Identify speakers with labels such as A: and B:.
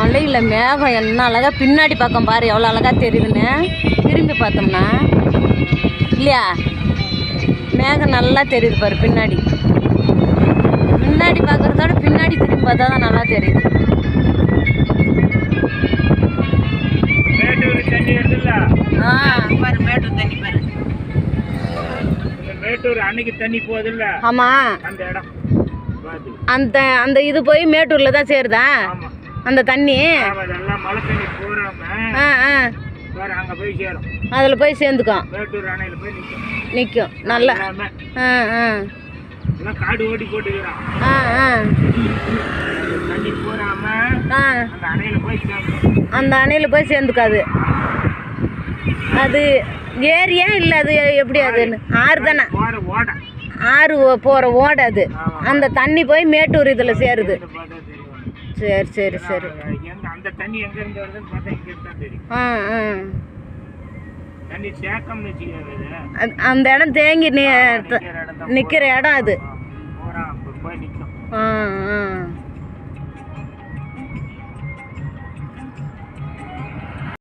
A: மலையில் மேகம் என்ன அழகாக பின்னாடி பக்கம் பாரு எவ்வளோ அழகாக தெரியுதுன்னு. திரும்பி பார்த்தோம்னா இல்லையா மேகம் நல்லா தெரியுது பாரு பின்னாடி. முன்னாடி பார்க்குறதோட பின்னாடி திரும்பி பார்த்தா தான் நல்லா தெரியுது.
B: பாரு மேட்டூர் தண்ணி பாரு. மேட்டூர் அன்னைக்கு தண்ணி போகுதுல்ல.
A: ஆமா
B: அந்த இடம்
A: அந்த அந்த இது போய் மேட்டூர்ல தான் சேருதா அந்த தண்ணி.
B: அதெல்லாம் மழை தண்ணி போறாம அங்க போய் சேரும்.
A: அதுல போய் சேர்ந்துக்கும்.
B: மேட்டூர் அணையில போய்
A: நிக்கும் நல்லா.
B: காடு ஓடி போட்டுக்கிறான். தண்ணி போறாம அந்த அணையில போய் சேர்ந்துக்கும்.
A: அந்த அணையில போய் சேர்ந்துக்காது. அது ஏரியா இல்லை அது எப்படி அது ஆறு தானே ஆறு போகிற ஓடை அது. அந்த தண்ணி போய் மேட்டூர் இதில் சேருது. சரி சரி சரி.
B: அந்த தண்ணி எங்க இருந்து வருதுன்னு பார்த்தா இங்க தான் தெரியும். தண்ணி சேக்கம்னு வச்சுக்கிறது.
A: அந்த இடம் தேங்கி நிற்கிற இடம் அது.
B: போய் நிற்கும்.